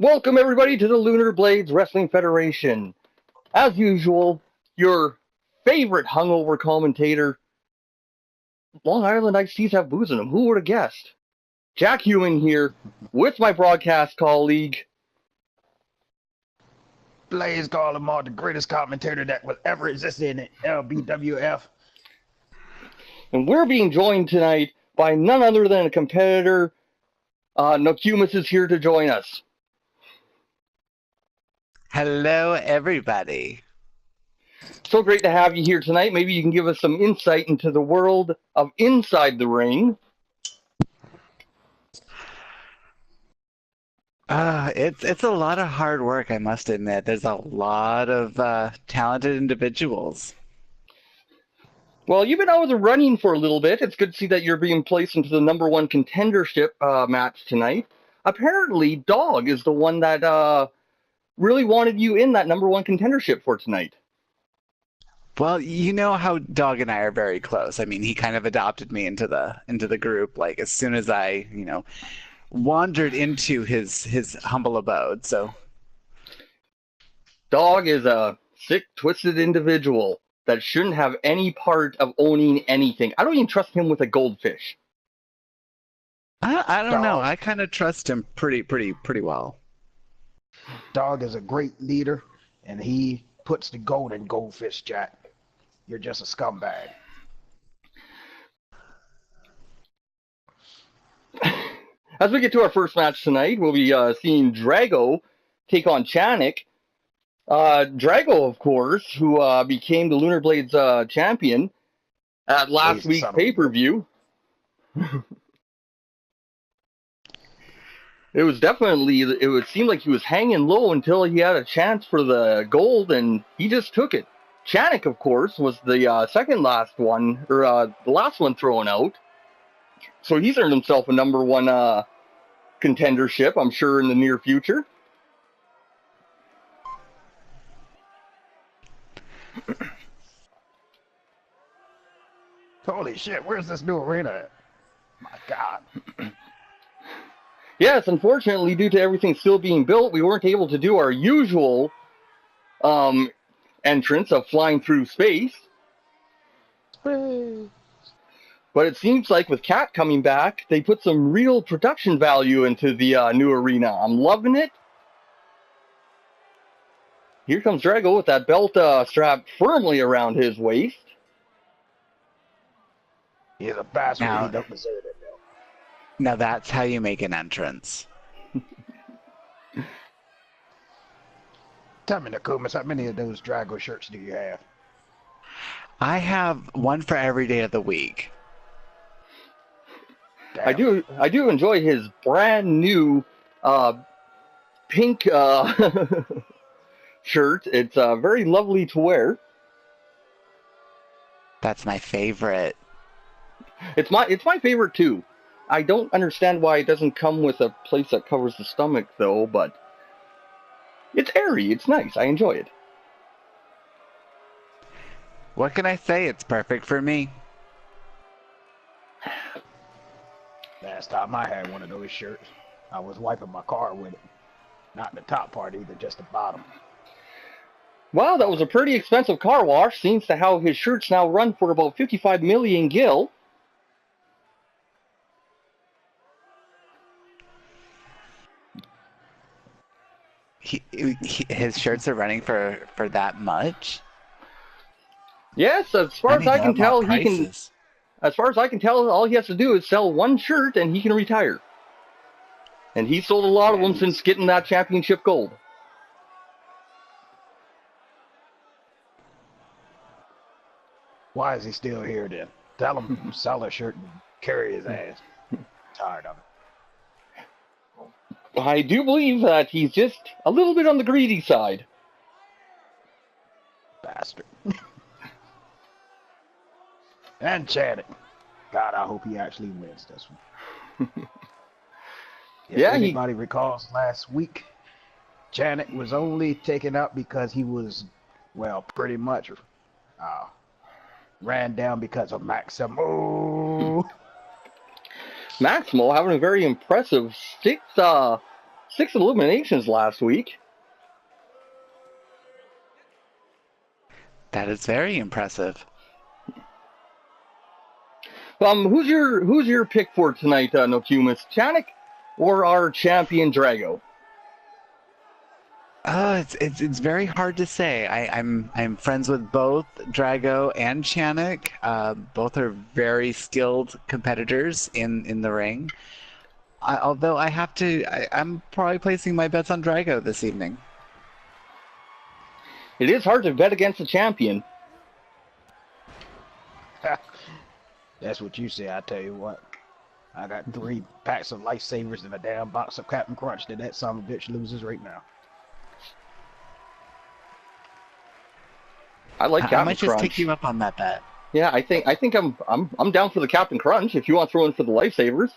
Welcome everybody to the LunarBlades Wrestling Federation. As usual, your favorite hungover commentator. Long Island iced teas have booze in them. Who would have guessed? Jack Human here with my broadcast colleague. Blaze Garlemont, the greatest commentator that was ever existed in LBWF. And we're being joined tonight by none other than a competitor. Nokomis is here to join us. Hello, everybody. So great to have you here tonight. Maybe you can give us some insight into the world of inside the ring. It's a lot of hard work, I must admit. There's a lot of talented individuals. Well, you've been out of the running for a little bit. It's good to see that you're being placed into the #1 contendership match tonight. Apparently, Dog is the one that really wanted you in that #1 contendership for tonight. Well, you know how Dog and I are very close. I mean, he kind of adopted me into the group, like as soon as I, wandered into his humble abode. So Dog is a sick, twisted individual that shouldn't have any part of owning anything. I don't even trust him with a goldfish. I don't know. I kind of trust him pretty well. Dog is a great leader, and he puts the gold in goldfish, Jack. You're just a scumbag. As we get to our first match tonight, we'll be seeing Drago take on Chanik. Drago, of course, who became the LunarBlades champion at last week's pay-per-view. It would seem like he was hanging low until he had a chance for the gold, and he just took it. Chanik, of course, was the second last one, or the last one thrown out. So he's earned himself a #1 contendership, I'm sure, in the near future. Holy shit, where's this new arena at? My God. Yes, unfortunately, due to everything still being built, we weren't able to do our usual entrance of flying through space. But it seems like with Cat coming back, they put some real production value into the new arena. I'm loving it. Here comes Drago with that belt strapped firmly around his waist. He's a bastard. He don't deserve it, though. Now that's how you make an entrance. Tell me, Nokomis, how many of those Drago shirts do you have? I have one for every day of the week. Damn. I do enjoy his brand new pink shirt. It's very lovely to wear. That's my favorite. It's my favorite too. I don't understand why it doesn't come with a place that covers the stomach though, but it's airy, it's nice, I enjoy it. What can I say? It's perfect for me. Last time I had one of those shirts, I was wiping my car with it. Not the top part either, just the bottom. Wow, that was a pretty expensive car wash. Seems to how his shirts now run for about 55 million gil. His shirts are running for that much? Yes, as far as I can tell, he can. Prices. As far as I can tell, all he has to do is sell one shirt and he can retire. And he's sold a lot of them since getting that championship gold. Why is he still here then? Tell him to sell a shirt and carry his ass. Tired of it. I do believe that he's just a little bit on the greedy side. Bastard. And Channing. God, I hope he actually wins this one. If anybody recalls last week, Janet was only taken out because he was, well, pretty much ran down because of Maximo. Maximo having a very impressive 6 eliminations last week. That is very impressive. Who's your pick for tonight, Nokomis? Chanik or our champion Drago? It's very hard to say. I'm friends with both Drago and Chanik. Both are very skilled competitors in the ring. Although I'm probably placing my bets on Drago this evening. It is hard to bet against a champion. That's what you say. I tell you what. I got 3 packs of lifesavers and a damn box of Captain Crunch that son of a bitch loses right now. I like Captain I might Crunch. just take you up on that bet. Yeah, I think I'm down for the Captain Crunch if you want to throw in for the lifesavers.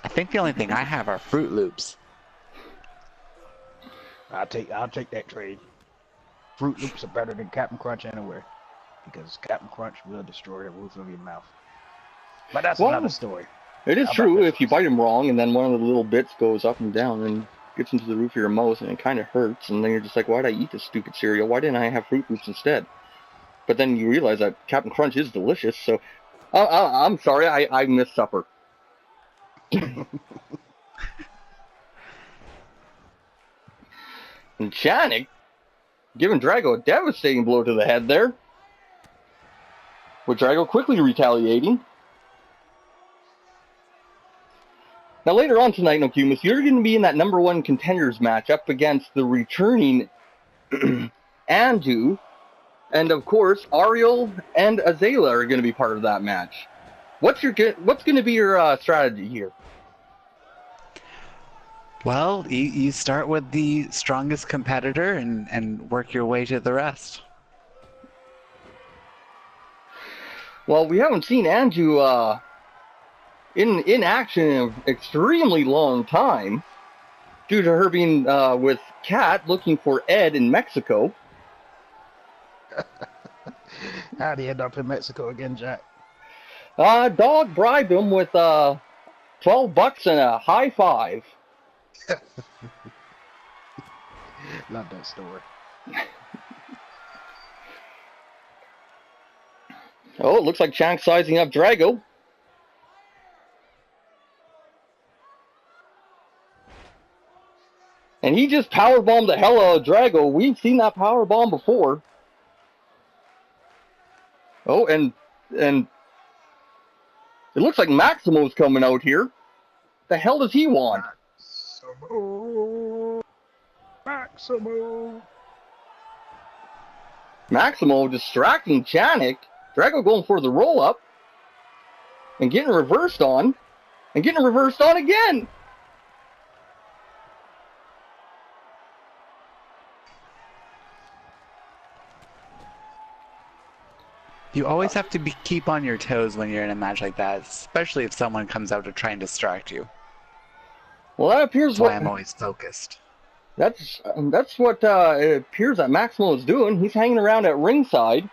I think the only thing I have are Fruit Loops. I'll take that trade. Fruit Loops are better than Captain Crunch anywhere, because Captain Crunch will destroy the roof of your mouth. But that's another story. It is true if you bite them wrong, and then one of the little bits goes up and down and gets into the roof of your mouth, and it kind of hurts, and then you're just like, why did I eat this stupid cereal? Why didn't I have Fruit Loops instead? But then you realize that Captain Crunch is delicious, so I'm sorry, I missed supper. And Chanik giving Drago a devastating blow to the head there, with Drago quickly retaliating. Now later on tonight, Nokomis, you're going to be in that #1 contenders match up against the returning Andu, and of course Ariel and Azalea are going to be part of that match. What's going to be your strategy here? Well, you start with the strongest competitor and work your way to the rest. Well, we haven't seen Anju in action in an extremely long time, due to her being with Kat looking for Ed in Mexico. How'd he end up in Mexico again, Jack? Dog bribed him with $12 and a high five. Love that story. Oh, it looks like Chank's sizing up Drago. And he just powerbombed the hell out of Drago. We've seen that powerbomb before. Oh, and it looks like Maximo's coming out here. The hell does he want? Maximo distracting Chanik. Drago going for the roll-up. And getting reversed on. And getting reversed on again. You always have to keep on your toes when you're in a match like that, especially if someone comes out to try and distract you. Well, that appears That's why I'm always focused. That's what it appears that Maximo is doing. He's hanging around at ringside.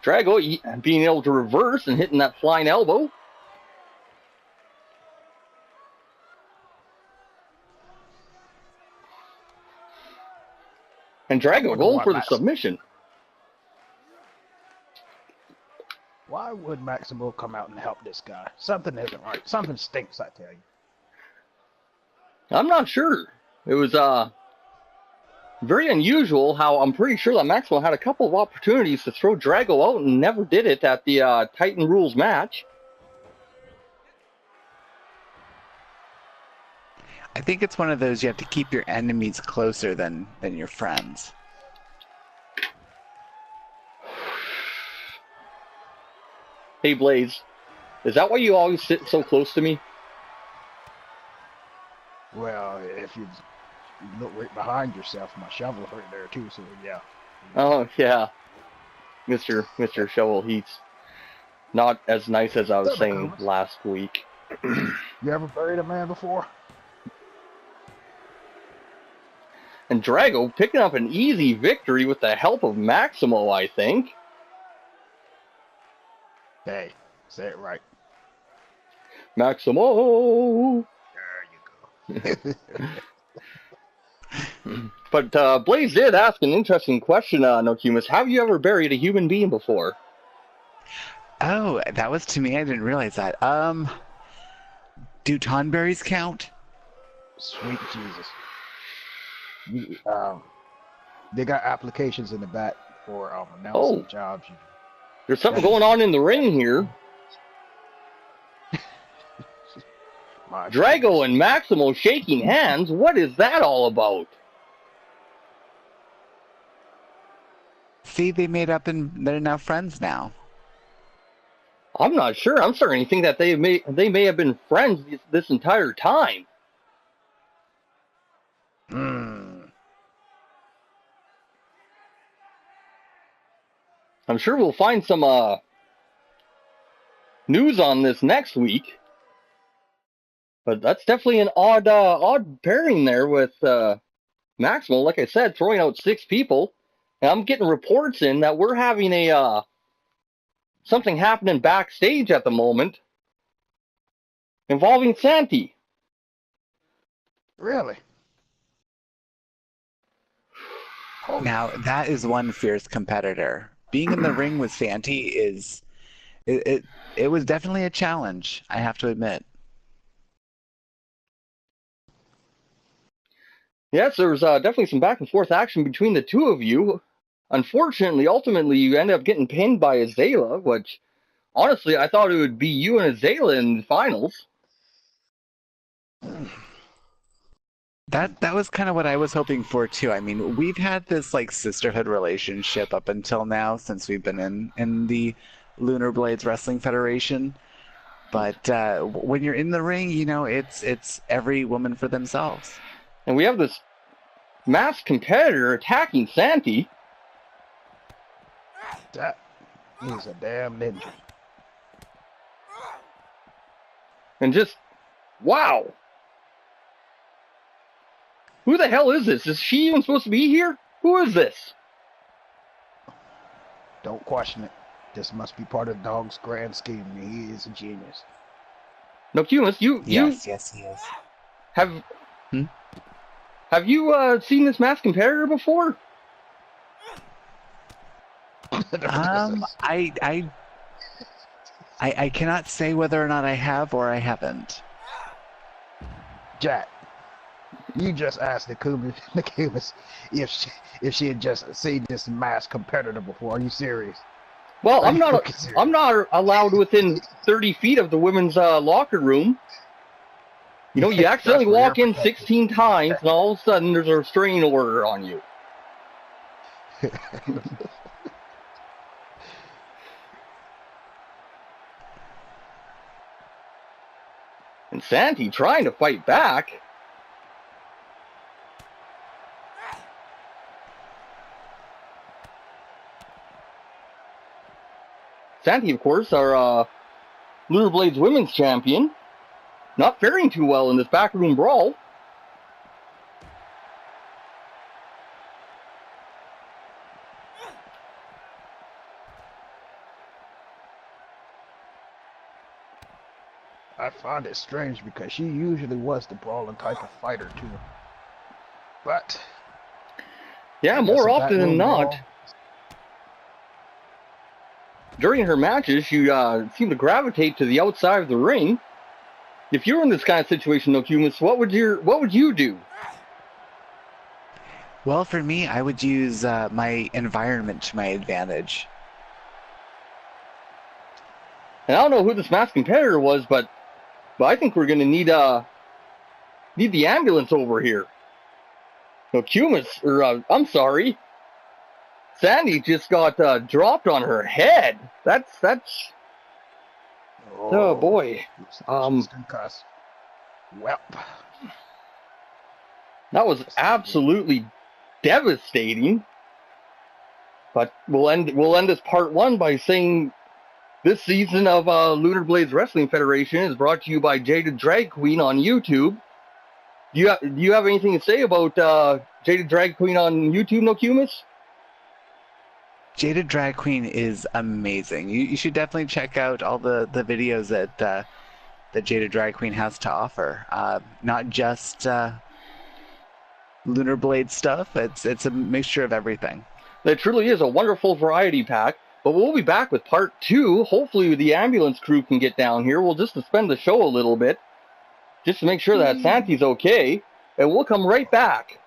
Drago being able to reverse and hitting that flying elbow. And Drago going for the submission. Why would Maximo come out and help this guy? Something isn't right. Something stinks, I tell you. I'm not sure. It was very unusual how I'm pretty sure that Maximo had a couple of opportunities to throw Drago out and never did it at the Titan Rules match. I think it's one of those you have to keep your enemies closer than your friends. Hey Blaze, is that why you always sit so close to me? Well, if you look right behind yourself, my shovel's right there too, so yeah. Oh yeah. Mr. Shovel Heat's not as nice as I was saying last week. You ever buried a man before? And Drago picking up an easy victory with the help of Maximo, I think. Hey, say it right. Maximo! There you go. But Blaze did ask an interesting question, Nokomis. Have you ever buried a human being before? Oh, that was to me. I didn't realize that. Do tonberries count? Sweet Jesus. They got applications in the back for announcing jobs. There's something going on in the ring here. Drago and Maximo shaking hands. What is that all about? See, they made up and they're now friends now. I'm not sure. I'm starting to think that they may have been friends this entire time. I'm sure we'll find some news on this next week. But that's definitely an odd pairing there with Maximo. Like I said, throwing out 6 people. And I'm getting reports in that we're having something happening backstage at the moment involving Santi. Really? Now, that is one fierce competitor. Being in the ring with Santi it was definitely a challenge, I have to admit. Yes, there was definitely some back and forth action between the two of you. Unfortunately, ultimately, you end up getting pinned by Azalea, which, honestly, I thought it would be you and Azalea in the finals. That was kind of what I was hoping for, too. I mean, we've had this, like, sisterhood relationship up until now, since we've been in the LunarBlades Wrestling Federation. But when you're in the ring, you know, it's every woman for themselves. And we have this masked competitor attacking Santi. That is a damn ninja. And just, wow. Who the hell is this? Is she even supposed to be here? Who is this? Don't question it. This must be part of Dog's grand scheme. He is a genius. Nokomis, Yes, he is. Have you seen this masked competitor before? I cannot say whether or not I have or I haven't. Jack, you just asked Nokomis if she had just seen this masked competitor before. Are you serious? Well, I'm not allowed within 30 feet of the women's locker room. You know, you accidentally walk in 16 times, and all of a sudden there's a restraining order on you. And Santi trying to fight back. Santi, of course, our LunarBlades women's champion. Not faring too well in this backroom brawl. I find it strange because she usually was the brawling type of fighter too. But yeah, more often than not. Brawl. During her matches, you seem to gravitate to the outside of the ring. If you were in this kind of situation, Nokomis, what would you do? Well, for me, I would use my environment to my advantage. And I don't know who this masked competitor was, but I think we're going to need the ambulance over here. Nokomis, I'm sorry, Sandy just got dropped on her head. That's. Oh boy. Concussed. Well. That was absolutely devastating. But we'll end this part 1 by saying this season of LunarBlades Wrestling Federation is brought to you by JadedDragQueen on YouTube. Do you have anything to say about JadedDragQueen on YouTube, Nokomis? JadedDragQueen is amazing. You should definitely check out all the videos that JadedDragQueen has to offer. Not just LunarBlades stuff. It's a mixture of everything. It truly is a wonderful variety pack. But we'll be back with part 2. Hopefully the ambulance crew can get down here. We'll just suspend the show a little bit, just to make sure that Santi's okay. And we'll come right back.